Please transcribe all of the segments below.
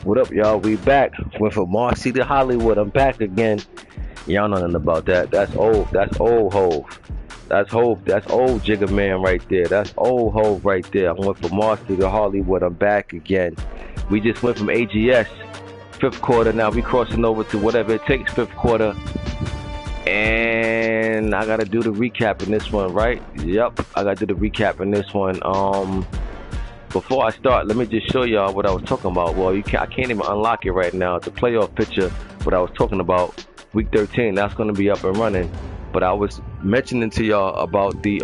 What up, y'all? We back. Went from Marcy to Hollywood. I'm back again. Y'all know nothing about that. That's old. That's old Hove. That's Hove. That's old Jigga Man right there. That's old Hove right there. I went from Marcy to Hollywood. I'm back again. We just went from AGS fifth quarter. Now we crossing over to whatever it takes fifth quarter. And I gotta do the recap in this one, right? Yep, I gotta do the recap in this one. Before I start, let me just show y'all what I was talking about. Well, I can't even unlock it right now. The playoff picture, what I was talking about, week 13, that's going to be up and running. But I was mentioning to y'all about the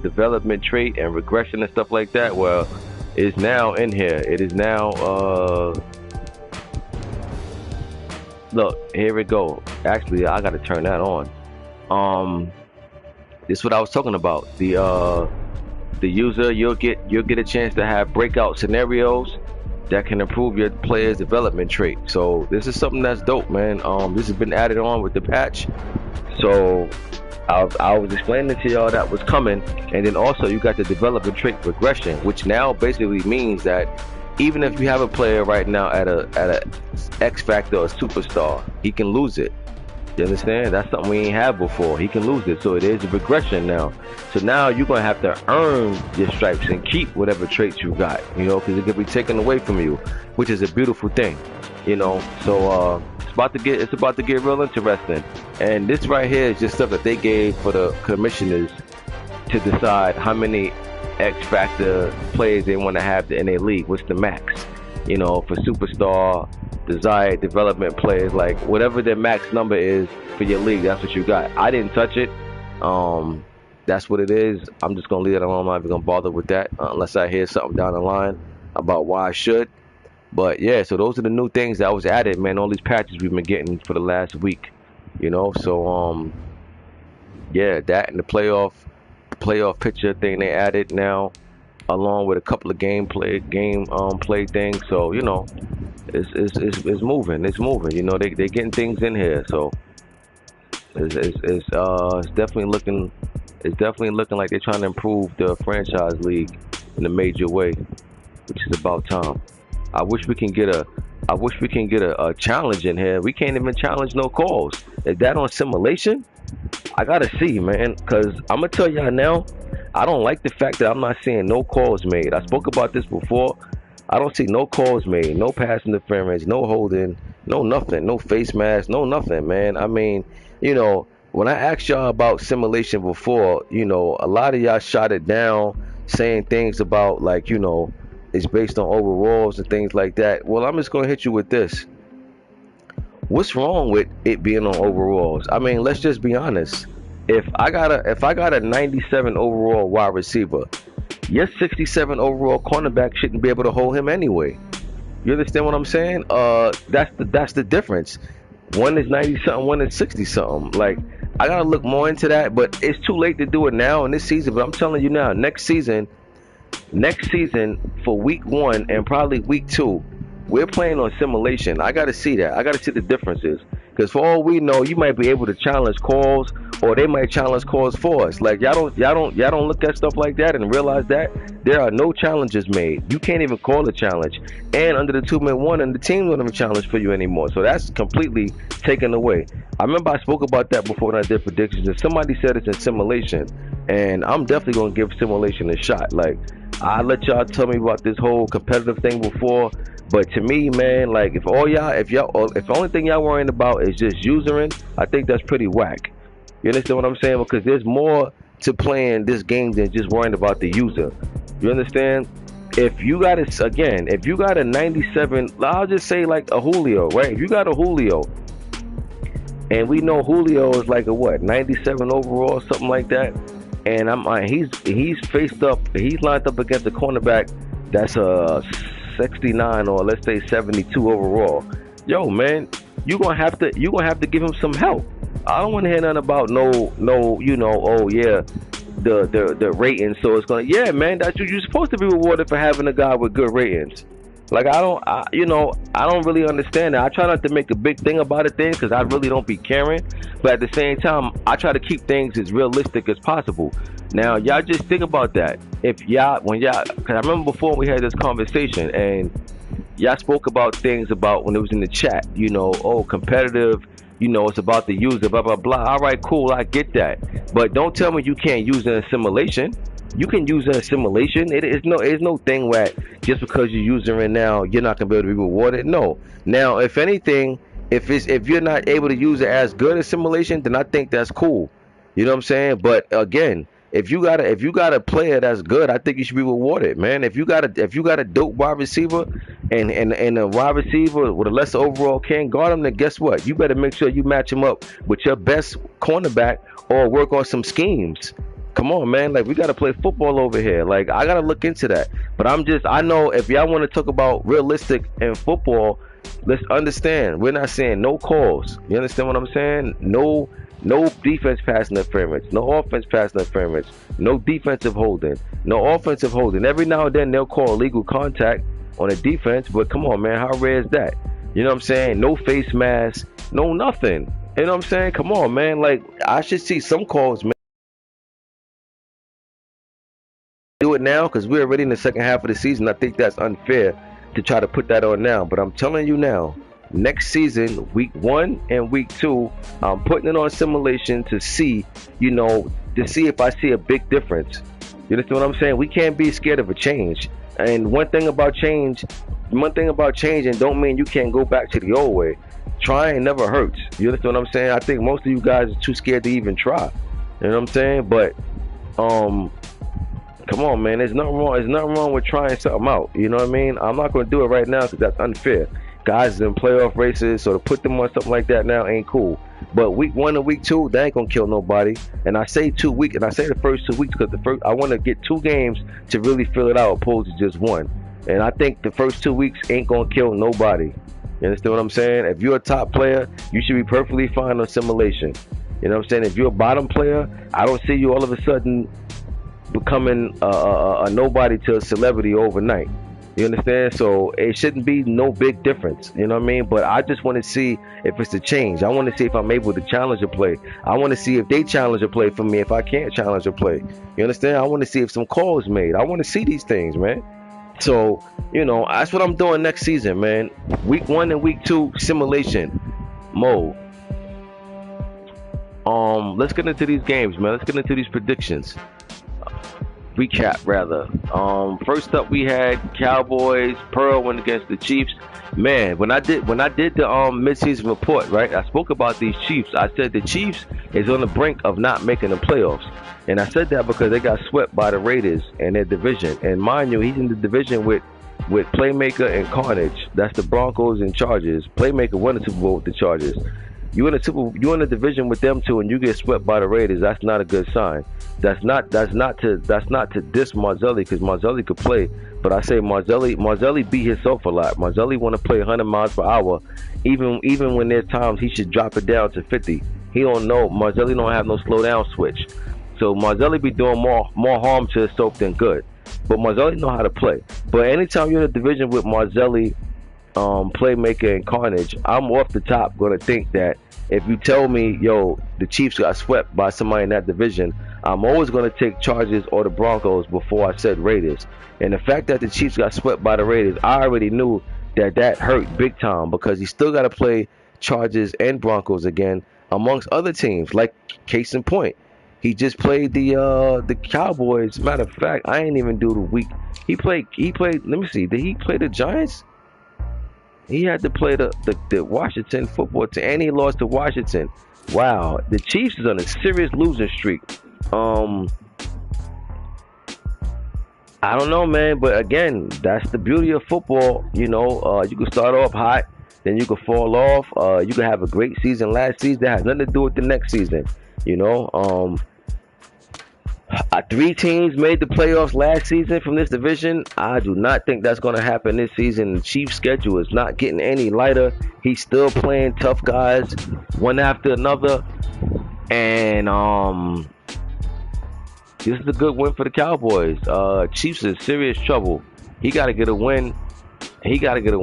development trait and regression and stuff like that. Well, it's now in here. It is now, look, here we go. Actually, I got to turn that on. This is what I was talking about. The user, you'll get a chance to have breakout scenarios that can improve your player's development trait. So this is something that's dope, man. This has been added on with the patch. So I was explaining to y'all that was coming, and then also you got the development trait regression, which now basically means that even if you have a player right now at a X Factor or superstar, he can lose it. You understand? That's something we ain't had before. He can lose it. So it is a regression now. So now you're going to have to earn your stripes and keep whatever traits you got, you know, because it could be taken away from you, which is a beautiful thing, you know. So it's about to get real interesting. And this right here is just stuff that they gave for the commissioners to decide how many X Factor players they want to have in their league. What's the max? You know, for superstar, desired development players, like whatever their max number is for your league, that's what you got. I didn't touch it. That's what it is. I'm just gonna leave it alone. I'm not even gonna bother with that unless I hear something down the line about why I should. But yeah, so those are the new things that was added, man. All these patches we've been getting for the last week, you know. So yeah, that and the playoff picture thing they added now, along with a couple of game play things. So you know, it's moving. It's moving. You know, they getting things in here. So it's definitely looking. It's definitely looking like they're trying to improve the franchise league in a major way, which is about time. I wish we can get a challenge in here. We can't even challenge no calls. Is that on simulation? I gotta see, man, because I'm gonna tell y'all now, I don't like the fact that I'm not seeing no calls made. I spoke about this before. I don't see no calls made, no pass interference, no holding, no nothing, no face mask, no nothing, man. I mean, you know, when I asked y'all about simulation before, you know, a lot of y'all shot it down, saying things about, like, you know, it's based on overalls and things like that. Well, I'm just gonna hit you with this. What's wrong with it being on overalls? I mean, let's just be honest. If I got a 97 overall wide receiver, your 67 overall cornerback shouldn't be able to hold him anyway. You understand what I'm saying? That's the difference. One is 90 something, one is 60 something. Like, I gotta look more into that, but it's too late to do it now in this season. But I'm telling you now, next season for week 1 and probably week 2, we're playing on simulation. I gotta see that. I gotta see the differences. Because for all we know, you might be able to challenge calls, or they might challenge calls for us. Like, y'all don't look at stuff like that and realize that there are no challenges made. You can't even call a challenge. And under the 2-1, and the team don't even challenge for you anymore. So that's completely taken away. I remember I spoke about that before when I did predictions, and somebody said it's in simulation, and I'm definitely gonna give simulation a shot. Like, I let y'all tell me about this whole competitive thing before. But to me, man, like, if the only thing y'all worrying about is just usering, I think that's pretty whack. You understand what I'm saying? Because there's more to playing this game than just worrying about the user. You understand? If you got a 97, I'll just say like a Julio, right? If you got a Julio, and we know Julio is like a 97 overall, something like that, and he's lined up against a cornerback that's a 69 or let's say 72 overall. Yo, man, you gonna have to give him some help. I don't want to hear nothing about no, you know, oh yeah, the ratings. So it's gonna, yeah, man, that you're supposed to be rewarded for having a guy with good ratings. Like, I don't really understand that. I try not to make a big thing about it because I really don't be caring. But at the same time, I try to keep things as realistic as possible. Now, y'all just think about that. if y'all, when y'all, because I remember before we had this conversation and y'all spoke about things about when it was in the chat, you know, oh, competitive, you know, it's about the user, blah, blah, blah. All right, cool, I get that. But don't tell me you can't use an assimilation. You can use an assimilation. It's no thing where just because you're using it now, you're not gonna be able to be rewarded. No. Now, if anything, if you're not able to use it as good assimilation, then I think that's cool. You know what I'm saying? But again, if you got a player that's good, I think you should be rewarded, man. If you got a dope wide receiver and a wide receiver with a lesser overall can't guard him, then guess what? You better make sure you match him up with your best cornerback or work on some schemes. Come on, man. Like, we gotta play football over here. Like, I gotta look into that. But I know if y'all want to talk about realistic in football, let's understand. We're not saying no calls. You understand what I'm saying? No defense pass interference, no offense pass interference, no defensive holding, no offensive holding. Every now and then they'll call illegal contact on a defense, but come on, man, how rare is that? You know what I'm saying? No face mask, no nothing. You know what I'm saying? Come on, man. Like, I should see some calls, man. Do it now because we're already in the second half of the season. I think that's unfair to try to put that on now. But I'm telling you now, next season, week 1 and week 2, I'm putting it on simulation to see, you know, to see if I see a big difference. You understand what I'm saying? We can't be scared of a change. And one thing about changing don't mean you can't go back to the old way. Trying never hurts. You understand what I'm saying? I think most of you guys are too scared to even try. You know what I'm saying? But come on, man. There's nothing wrong. There's nothing wrong with trying something out. You know what I mean? I'm not going to do it right now because that's unfair. Guys in playoff races, so to put them on something like that now ain't cool. But week 1 and week 2, that ain't gonna kill nobody. And I say 2 weeks, and I say the first 2 weeks because I want to get 2 games to really fill it out, opposed to just 1. And I think the first 2 weeks ain't gonna kill nobody. You understand what I'm saying? If you're a top player, you should be perfectly fine on simulation. You know what I'm saying? If you're a bottom player, I don't see you all of a sudden becoming a nobody to a celebrity overnight. You understand? So it shouldn't be no big difference. You know what I mean? But I just want to see if it's a change. I want to see if I'm able to challenge a play. I want to see if they challenge a play for me if I can't challenge a play. You understand? I want to see if some calls made. I want to see these things, man. So, you know, that's what I'm doing next season, man. Week 1 and week 2 simulation mode. Let's get into these games, man. Let's get into these predictions. Recap rather. First up we had Cowboys. Pearl went against the Chiefs. Man, when I did the midseason report, right, I spoke about these Chiefs. I said the Chiefs is on the brink of not making the playoffs. And I said that because they got swept by the Raiders in their division. And mind you, he's in the division with Playmaker and Carnage. That's the Broncos and Chargers. Playmaker won the Super Bowl with the Chargers. You're in a division with them two, and you get swept by the Raiders. That's not a good sign. That's not to diss Marzulli, because Marzulli could play, but I say Marzulli beat himself a lot. Marzulli want to play 100 miles per hour, even when there's times he should drop it down to 50. He don't know. Marzulli don't have no slow down switch, so Marzulli be doing more harm to himself than good. But Marzulli know how to play. But anytime you're in a division with Marzulli, Playmaker and Carnage, I'm off the top gonna think that if you tell me, yo, the Chiefs got swept by somebody in that division, I'm always gonna take Chargers or the Broncos before I said Raiders. And the fact that the Chiefs got swept by the Raiders, I already knew that hurt big time, because he still got to play Chargers and Broncos again, amongst other teams. Like, case in point, he just played the Cowboys. Matter of fact, I ain't even do the week. He played. Let me see. Did he play the Giants? He had to play the Washington football team, and he lost to Washington. Wow, the Chiefs is on a serious losing streak. I don't know, man, but again, that's the beauty of football. You know, you can start off hot, then you can fall off. You can have a great season last season. That has nothing to do with the next season. You know, 3 teams made the playoffs last season from this division. I do not think that's going to happen this season. The Chiefs' schedule is not getting any lighter. He's still playing tough guys, one after another. And this is a good win for the Cowboys. Chiefs is serious trouble. He got to get a win. I mean, he gotta get a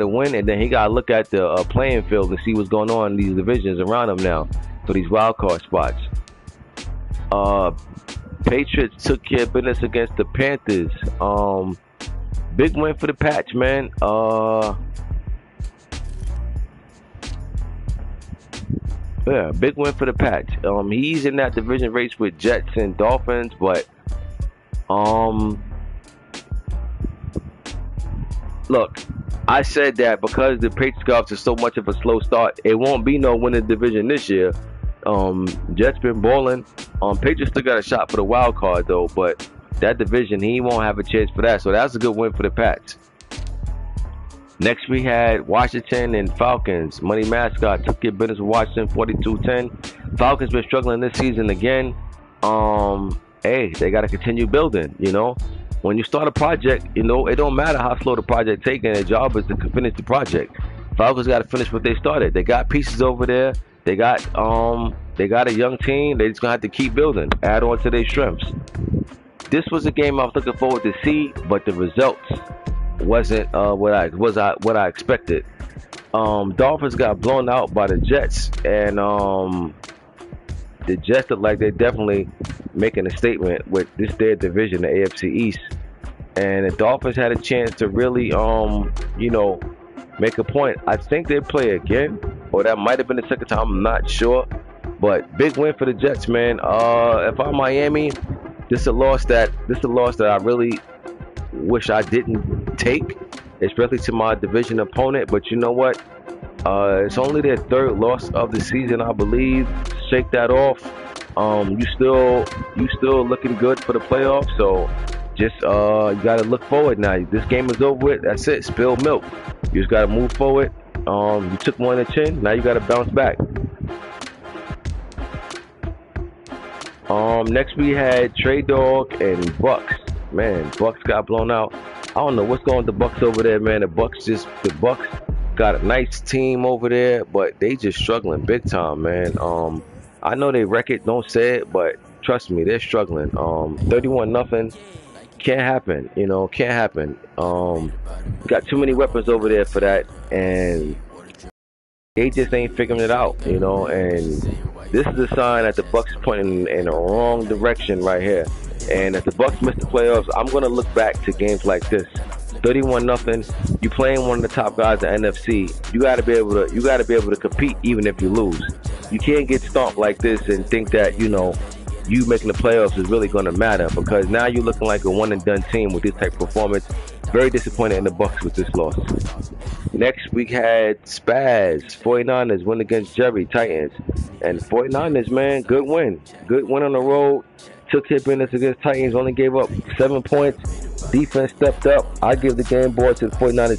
win, and then he gotta look at the playing field and see what's going on in these divisions around him now for these wild card spots. Patriots took care of business against the Panthers. Big win for the Pats, man. Yeah, big win for the Pats. He's in that division race with Jets and Dolphins, but look, I said that because the Patriots got off to so much of a slow start, it won't be no winning division this year. Jets been balling. Patriots still got a shot for the wild card though, but that division he won't have a chance for that. So that's a good win for the Pats. Next we had Washington and Falcons. Money Mascot took care of business with Washington 42-10. Falcons been struggling this season again. Hey, they got to continue building, you know. When you start a project, you know, it don't matter how slow the project taking. Their job is to finish the project. Falcons got to finish what they started. They got pieces over there. They got a young team. They just gonna have to keep building, add on to their strengths. This was a game I was looking forward to see, but the results wasn't what I expected. Dolphins got blown out by the Jets, and the Jets look like they're definitely making a statement with this their division, the AFC East. And the Dolphins had a chance to really, you know, make a point. I think they play again, or that might have been the second time. I'm not sure, but big win for the Jets, man. If I'm Miami, this is a loss that I really wish I didn't take, especially to my division opponent. But you know what? It's only their third loss of the season, I believe. Shake that off. You still looking good for the playoffs. So just you gotta look forward now. This game is over with. That's it. Spilled milk. You just gotta move forward. You took one in the chin. Now you gotta bounce back. Next we had Trey Dog and Bucks. Man, Bucks got blown out. I don't know what's going on with the Bucks over there, man. The Bucks got a nice team over there, but they just struggling big time, man. I know they record don't say it, but trust me, they're struggling. 31-0 can't happen, you know, can't happen. Got too many weapons over there for that, and they just ain't figuring it out, you know. And this is a sign that the Bucks are pointing in the wrong direction right here. And if the Bucks miss the playoffs, I'm gonna look back to games like this. 31-0. You playing one of the top guys in the NFC. You gotta be able to compete even if you lose. You can't get stomped like this and think that, you know, you making the playoffs is really gonna matter, because now you're looking like a one and done team with this type of performance. Very disappointed in the Bucks with this loss. Next we had Spaz. 49ers win against Jerry Titans. And 49ers, man, good win. Good win on the road. Took care of business against Titans, only gave up 7 points. Defense stepped up. I give the game board to the 49ers.